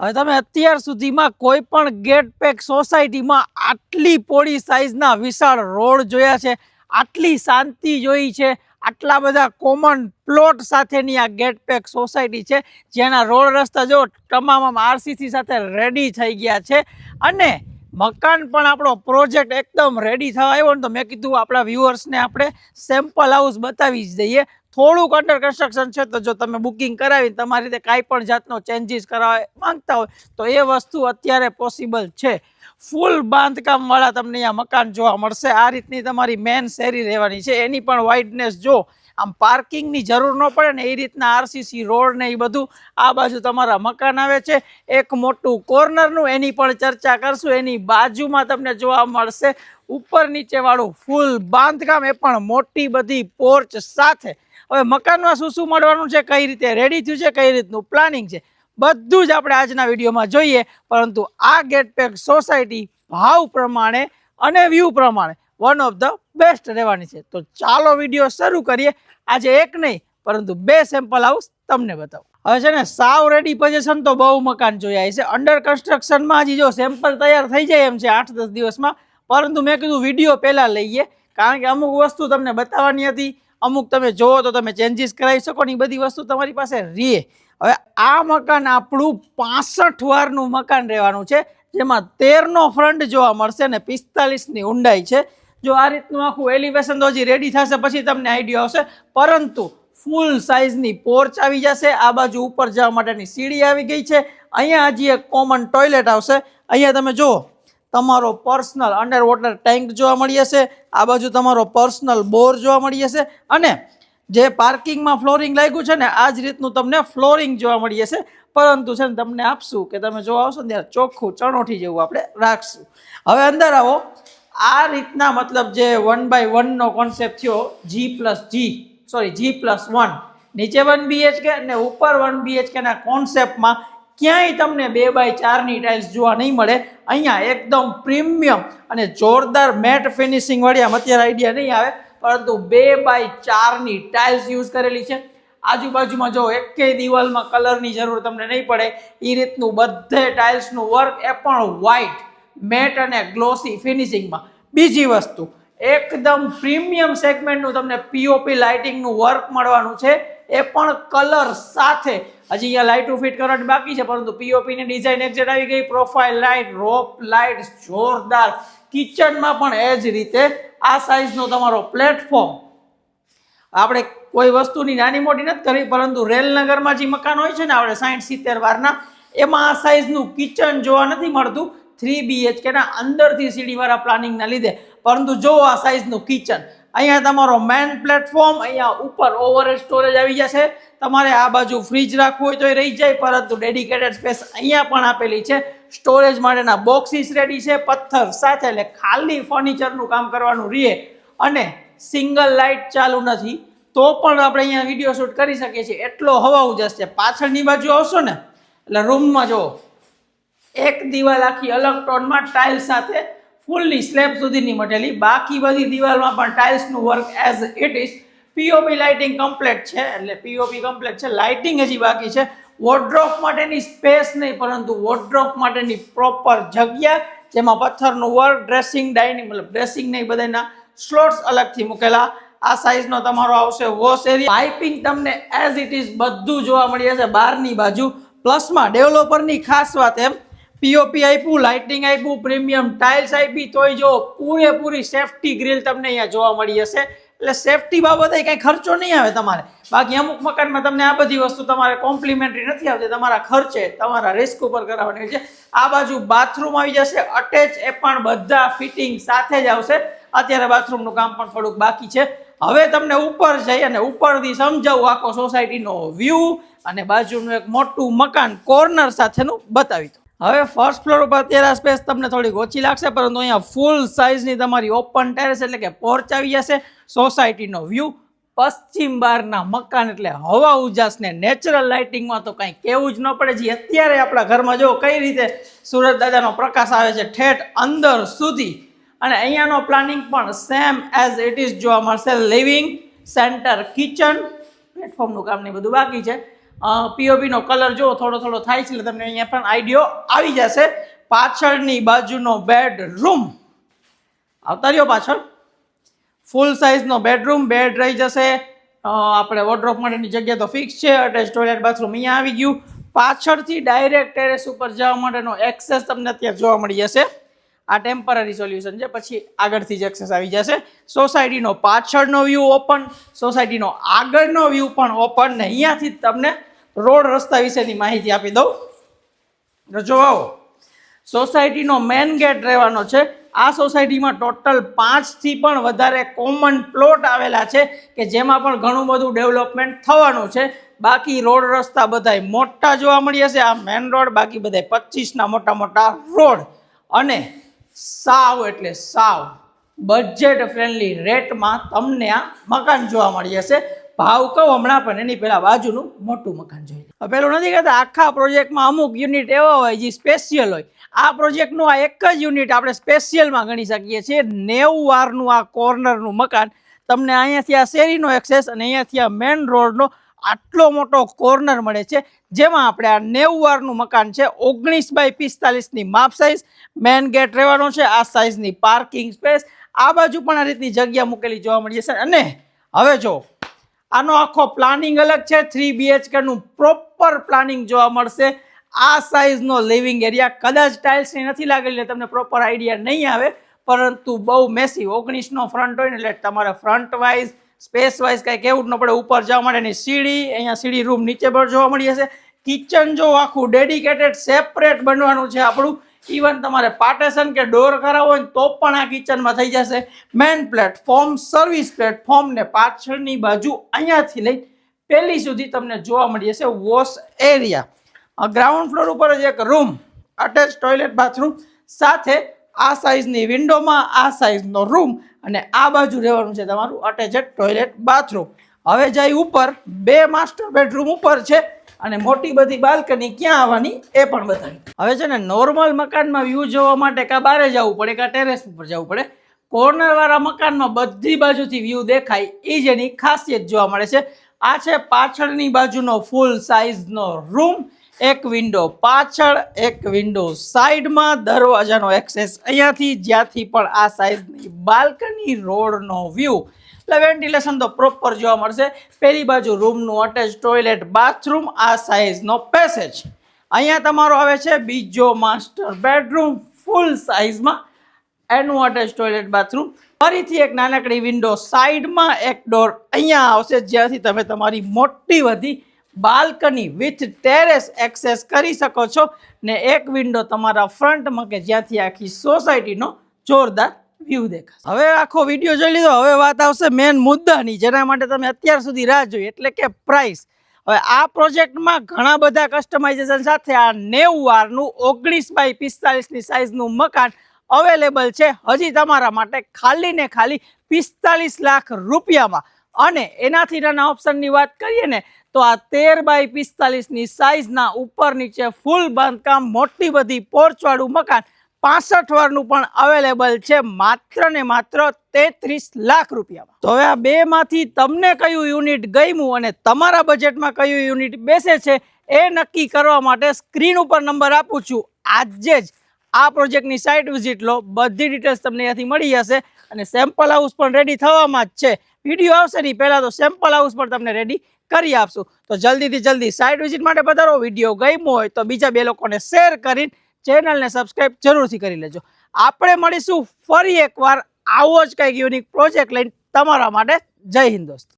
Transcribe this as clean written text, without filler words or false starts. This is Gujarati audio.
હવે તમે અત્યાર સુધીમાં કોઈ પણ ગેટ પેક સોસાયટીમાં આટલી પોળી સાઈઝના વિશાળ રોડ જોયા છે, આટલી શાંતિ જોઈ છે, આટલા બધા કોમન પ્લોટ સાથેની આ ગેટ પેક સોસાયટી છે, જેના રોડ રસ્તા જો તમામ આરસીસી સાથે રેડી થઈ ગયા છે અને મકાન પણ આપણો પ્રોજેક્ટ એકદમ રેડી થવા આવ્યો ને તો મેં કીધું આપણા વ્યુઅર્સને આપણે સેમ્પલ હાઉસ બતાવી જ દઈએ. થોડુંક અંડર કન્સ્ટ્રક્શન છે, તો જો તમે બુકિંગ કરાવીને તમારી રીતે કાંઈ પણ જાતનો ચેન્જીસ કરાવવા માંગતા હોય તો એ વસ્તુ અત્યારે પોસિબલ છે. ફૂલ બાંધકામવાળા તમને અહીંયા મકાન જોવા મળશે. આ રીતની તમારી મેન શેરી રહેવાની છે, એની પણ વાઇડનેસ જો આમ પાર્કિંગની જરૂર ન પડે ને એ રીતના આરસીસી રોડ ને એ બધું. આ બાજુ તમારા મકાન આવે છે, એક મોટું કોર્નરનું, એની પણ ચર્ચા કરશું. એની બાજુમાં તમને જોવા મળશે ઉપર નીચે વાળું ફૂલ બાંધકામ, એ પણ મોટી બધી પોર્ચ સાથે. હવે મકાનમાં શું શું મળવાનું છે, કઈ રીતે રેડી થયું છે, કઈ રીતનું પ્લાનિંગ છે, બધું જ આપણે આજના વિડીયોમાં જોઈએ. પરંતુ આ ગેટ પેક સોસાયટી ભાવ પ્રમાણે અને વ્યૂ પ્રમાણે વન ઓફ ધ બેસ્ટ રહેવાની છે. તો ચાલો વિડીયો શરૂ કરીએ. આજે એક નહીં પરંતુ બે સેમ્પલ હાઉસ તમને બતાવું. હવે છે ને સાવ રેડી પોઝિશન તો બહુ મકાન જોયા છે, અંડર કન્સ્ટ્રક્શનમાં હજી જો સેમ્પલ તૈયાર થઈ જાય એમ છે 8-10 દિવસમાં. પરંતુ મેં કીધું વિડીયો પહેલાં લઈએ, કારણ કે અમુક વસ્તુ તમને બતાવવાની હતી, અમુક તમે જોવો તો તમે ચેન્જીસ કરાવી શકો ને એ બધી વસ્તુ તમારી પાસે રહે. હવે આ મકાન આપણું 65 વારનું મકાન રહેવાનું છે, જેમાં 13નો ફ્રન્ટ જોવા મળશે અને 45ની ઊંડાઈ છે. જો આ રીતનું આખું એલિવેશન તો હજી રેડી થશે પછી તમને આઈડિયા આવશે, પરંતુ ફૂલ સાઇઝની પોર્ચ આવી જશે. આ બાજુ ઉપર જવા માટેની સીડી આવી ગઈ છે. અહીંયા હજી એક કોમન ટોયલેટ આવશે. અહીંયા તમે જુઓ તમારો પર્સનલ અંડર વોટર ટેન્ક જોવા મળી જશે. આ બાજુ તમારો પર્સનલ બોર જોવા મળી જશે અને જે પાર્કિંગમાં ફ્લોરિંગ લાગ્યું છે ને આ જ રીતનું તમને ફ્લોરિંગ જોવા મળી જશે. પરંતુ છે ને તમને આપશું કે તમે જોવા આવશો ને ત્યારે ચોખ્ખું ચણોઠી જેવું આપણે રાખશું. હવે અંદર આવો. આ રીતના મતલબ જે 1x1 કોન્સેપ્ટ થયો, G+1 નીચે 1 BHK અને ઉપર 1 BHK ના કોન્સેપ્ટમાં ક્યાંય તમને 2x4ની ટાઇલ્સ જોવા નહીં મળે. અહીંયા એકદમ પ્રીમિયમ અને જોરદાર મેટ ફિનિશિંગ વાળી, આમ અત્યારે આઈડિયા નહીં આવે, પરંતુ 2x4ની ટાઇલ્સ યુઝ કરેલી છે. આજુબાજુમાં જો એકેય દિવાલમાં કલરની જરૂર તમને નહીં પડે એ રીતનું બધે ટાઇલ્સનું વર્ક, એ પણ વ્હાઇટ મેટ અને ગ્લોસી ફિનિશિંગમાં. બીજી વસ્તુ, એકદમ પ્રીમિયમ સેગમેન્ટનું તમને પીઓપી લાઇટિંગનું વર્ક મળવાનું છે, એ પણ કલર સાથે. હજી અહીંયા લાઇટો ફિટ કરવાની બાકી છે, પરંતુ પીઓપીની ડિઝાઇન એક્ઝેક્ટ આવી ગઈ. પ્રોફાઇલ લાઇટ, રોપ લાઇટ જોરદાર. કિચનમાં પણ એ જ રીતે આ સાઇઝનો તમારો પ્લેટફોર્મ. આપણે કોઈ વસ્તુની નાની મોટી નથી કરી, પરંતુ રેલનગરમાં જે મકાન હોય છે ને આપણે 60-70 વારના, એમાં આ સાઇઝનું કિચન જોવા નથી મળતું 3 BHK ના અંદરથી સીડીવાળા પ્લાનિંગના લીધે. પરંતુ જો આ સાઇઝનું કિચન, અહીંયા તમારો મેન પ્લેટફોર્મ, અહીંયા ઉપર ઓવરહેડ સ્ટોરેજ આવી જશે. તમારે આ બાજુ ફ્રીજ રાખવું હોય તો એ રહી જાય, પરંતુ ડેડિકેટેડ સ્પેસ અહીંયા પણ આપેલી છે. સ્ટોરેજ માટેના બોક્સીસ રેડી છે પથ્થર સાથે, એટલે ખાલી ફર્નિચરનું કામ કરવાનું રહે. અને સિંગલ લાઇટ ચાલુ નથી તો પણ આપણે અહીંયા વિડીયો શૂટ કરી શકીએ છીએ, એટલો હવા ઉજાસ છે. પાછળની બાજુ આવશો ને એટલે રૂમમાં જો એક દિવાલ આખી અલગ ટોનમાં ટાઇલ સાથે ફૂલની સ્લેબ સુધીની મટેલી, બાકી બધી દિવાલમાં પણ ટાઇલ્સનું work as it is. POP lighting complete છે, એટલે પીઓપી કમ્પ્લીટ છે, લાઇટિંગ હજી બાકી છે. વોર્ડરોબ માટેની સ્પેસ નહીં, પરંતુ વોર્ડરોબ માટેની પ્રોપર જગ્યા, જેમાં પથ્થરનું વર્ક, ડ્રેસિંગ ડાઇનિંગ મતલબ ડ્રેસિંગ નહીં, બધાના સ્લોટ્સ અલગથી મૂકેલા. આ સાઇઝનો તમારો આવશે વોશ એરિયા. પાઇપિંગ તમને એઝ ઇટ ઇઝ બધું જોવા મળી જશે બહારની બાજુ. પ્લસમાં ડેવલપરની ખાસ વાત, એમ પીઓપી આપ્યું, લાઇટિંગ આપ્યું, પ્રીમિયમ ટાઇલ્સ આપી, તોય જો પૂરેપૂરી સેફટી ગ્રીલ તમને અહીંયા જોવા મળી જશે. એટલે સેફટી બાબતે કંઈ ખર્ચો નહીં આવે તમારે. બાકી અમુક મકાનમાં તમને આ બધી વસ્તુ તમારે કોમ્પ્લિમેન્ટરી નથી આવતી, તમારા ખર્ચે તમારા રિસ્ક ઉપર કરાવવાની છે. આ બાજુ બાથરૂમ આવી જશે અટેચ, એ પણ બધા ફિટિંગ સાથે જ આવશે. અત્યારે બાથરૂમનું કામ પણ થોડુંક બાકી છે. હવે તમને ઉપર જઈ અને ઉપરથી સમજાવું આખો સોસાયટીનો વ્યૂ અને બાજુનું એક મોટું મકાન કોર્નર સાથેનું બતાવી દઉં. હવે ફર્સ્ટ ફ્લોર ઉપર અત્યારે સ્પેસ તમને થોડીક ઓછી લાગશે, પરંતુ અહીંયા ફૂલ સાઇઝની તમારી ઓપન ટેરેસ એટલે કે પોર્ચ આવી જશે. સોસાયટીનો વ્યૂ, પશ્ચિમ બહારના મકાન એટલે હવા ઉજાસ ને નેચરલ લાઇટિંગમાં તો કંઈ કહેવું જ ન પડે. જે અત્યારે આપણા ઘરમાં જો કઈ રીતે સુરત દાદાનો પ્રકાશ આવે છે ઠેઠ અંદર સુધી. અને અહીંયાનો પ્લાનિંગ પણ સેમ એઝ ઇટ ઇઝ જોવા મળશે. લિવિંગ, સેન્ટર કિચન, પ્લેટફોર્મનું કામ ને બધું બાકી છે. પીઓપીનો કલર જો થોડો થોડો થાય છે એટલે તમને અહીંયા પણ આઈડિયો આવી જશે. પાછળની બાજુનો બેડરૂમ આવતા રહ્યો પાછળ. ફૂલ સાઇઝનો બેડરૂમ, બેડ રહી જશે. આપણે વોર્ડરોબ માટેની જગ્યા તો ફિક્સ છે. અટેચ ટોયલેટ બાથરૂમ અહીંયા આવી ગયું. પાછળથી ડાયરેક્ટ ટેરેસ ઉપર જવા માટેનો એક્સેસ તમને અત્યારે જોવા મળી જશે. આ ટેમ્પરરી સોલ્યુશન છે, પછી આગળથી જ એક્સેસ આવી જશે. સોસાયટીનો પાછળનો વ્યૂ ઓપન, સોસાયટીનો આગળનો વ્યૂ પણ ઓપન. ને અહીંયાથી તમને રોડ રસ્તા વિશેની માહિતી આપી દઉં. જો આવો, સોસાયટીનો મેન ગેટ રહેવાનો છે. આ સોસાયટીમાં ટોટલ 5થી પણ વધારે કોમન પ્લોટ આવેલા છે કે જેમાં પણ ઘણું બધું ડેવલપમેન્ટ થવાનું છે. બાકી રોડ રસ્તા બધાય મોટા જોવા મળી હશે. આ મેન રોડ, બાકી બધાય 25ના મોટા મોટા રોડ. અને સાવ એટલે સાવ બજેટ ફ્રેન્ડલી રેટમાં તમને આ મકાન જોવા મળી હશે. ભાવ કહું હમણાં, પણ એની પહેલા બાજુનું મોટું મકાન જોઈએ. પેલું નથી કહેતા આખા પ્રોજેક્ટમાં અમુક યુનિટ એવા હોય જે સ્પેશિયલ હોય. આ પ્રોજેક્ટનું આ એક જ યુનિટ આપણે સ્પેશિયલમાં ગણી શકીએ છીએ. 90 વારનું આ કોર્નરનું મકાન તમને અહીંયાથી આ શેરીનો એક્સેસ અને અહીંયાથી આ મેન રોડનો આટલો મોટો કોર્નર મળે છે, જેમાં આપણે આ 90 વારનું મકાન છે. 19x45ની માપ સાઇઝ, મેન ગેટ રહેવાનો છે. આ સાઇઝની પાર્કિંગ સ્પેસ, આ બાજુ પણ આ રીતની જગ્યા મૂકેલી જોવા મળી જશે. અને હવે જો આનો આખો પ્લાનિંગ અલગ છે. 3 BHK નું પ્રોપર પ્લાનિંગ જોવા મળશે. આ સાઇઝનો લિવિંગ એરિયા કદાચ ટાઇલ્સની નથી લાગેલી એટલે તમને પ્રોપર આઈડિયા નહીં આવે, પરંતુ બહુ મેસી 19નો ફ્રન્ટ હોય ને એટલે તમારે ફ્રન્ટ વાઇઝ સ્પેસ વાઇઝ કાંઈ કહેવું જ ન પડે. ઉપર જવા માટેની સીડી, અહીંયા સીડી રૂમ નીચે પર જોવા મળી હશે. કિચન જો આખું ડેડિકેટેડ સેપરેટ બનવાનું છે આપણું. ઇવન તમારે પાર્ટેશન કે ડોર કરાવવો હોય તો પણ આ કિચનમાં થઈ જશે. મેન પ્લેટફોર્મ, સર્વિસ પ્લેટફોર્મ ને પાછળની બાજુ અહીંયાથી લઈ પહેલી સુધી તમને જોવા મળી હશે વોશ એરિયા. ગ્રાઉન્ડ ફ્લોર ઉપર જ એક રૂમ, અટેચ ટોયલેટ બાથરૂમ સાથે આ સાઇઝની વિન્ડોમાં આ સાઇઝનો રૂમ, અને આ બાજુ રહેવાનું છે તમારું અટેચ ટોયલેટ બાથરૂમ. હવે જાય ઉપર, 2 માસ્ટર બેડરૂમ ઉપર છે અને મોટી બધી બાલ્કની ક્યાં આવવાની એ પણ બતાવી. હવે છે ને નોર્મલ મકાનમાં વ્યૂ જોવા માટે કાં બારે જવું પડે કાં ટેરેસ ઉપર જવું પડે. કોર્નરવાળા મકાનમાં બધી બાજુથી વ્યૂ દેખાય, એ જ એની ખાસિયત જોવા મળે છે. આ છે પાછળની બાજુનો ફૂલ સાઇઝનો રૂમ. એક વિન્ડો પાછળ, એક વિન્ડો સાઈડમાં, દરવાજાનો એક્સેસ અહીંયાથી, જ્યાંથી પણ આ સાઇઝની બાલ્કની, રોડનો વ્યૂ. એટલે વેન્ટિલેશન તો પ્રોપર જોવા મળશે. પહેલી બાજુ રૂમનું અટેચ ટોયલેટ બાથરૂમ, આ સાઇઝનો પેસેજ. અહીંયા તમારો આવે છે બીજો માસ્ટર બેડરૂમ ફૂલ સાઇઝમાં, એનું અટેચ ટોયલેટ બાથરૂમ. ફરીથી એક નાનકડી વિન્ડો સાઈડમાં, એક ડોર અહીંયા આવશે જ્યાંથી તમે તમારી મોટી બધી બાલ્કની વિથ ટેરેસ એક્સેસ કરી શકો છો. ને એક વિન્ડો તમારા ફ્રન્ટમાં કે જ્યાંથી આખી સોસાયટીનો જોરદાર વ્યૂ દેખાશે. હવે આખો વિડીયો જોઈ લીધો, હવે વાત આવશે મેન મુદ્દાની, જેના માટે તમે અત્યાર સુધી રાહ જોઈ, એટલે કે પ્રાઇસ. હવે આ પ્રોજેક્ટમાં ઘણા બધા કસ્ટમાઇઝેશન સાથે આ 90 વારનું 19x45ની સાઇઝનું મકાન અવેલેબલ છે હજી તમારા માટે, ખાલી ને ખાલી 45 લાખ રૂપિયામાં. અને એનાથી નાના ઓપ્શનની વાત કરીએ ને તો આ 13x45ની સાઇઝના ઉપર નીચે ફૂલ બાંધકામ મોટી બધી પોર્ચવાળું મકાન 65 વારનું પણ અવેલેબલ છે માત્ર ને માત્ર 33 લાખ રૂપિયામાં. તો હવે આ બેમાંથી તમને કયું યુનિટ ગમ્યું અને તમારા બજેટમાં કયું યુનિટ બેસે છે એ નક્કી કરવા માટે સ્ક્રીન ઉપર નંબર આપું છું. આજે જ આ પ્રોજેક્ટની સાઇટ વિઝિટ લો, બધી ડિટેલ્સ તમને અહીંયાથી મળી જશે. અને સેમ્પલ હાઉસ પણ રેડી થવામાં જ છે. વિડીયો આવશે નહીં પહેલાં તો સેમ્પલ હાઉસ પણ તમને રેડી કરી આપશું. તો જલ્દીથી જલ્દી સાઇટ વિઝિટ માટે પધારો. વિડીયો ગમ્યો હોય તો બીજા 2 લોકોને શેર કરીને ચેનલને સબસ્ક્રાઈબ જરૂરથી કરી લેજો. આપણે મળીશું ફરી એકવાર આવો જ કંઈક યુનિક પ્રોજેક્ટ લઈને તમારા માટે. જય હિન્દ દોસ્તો.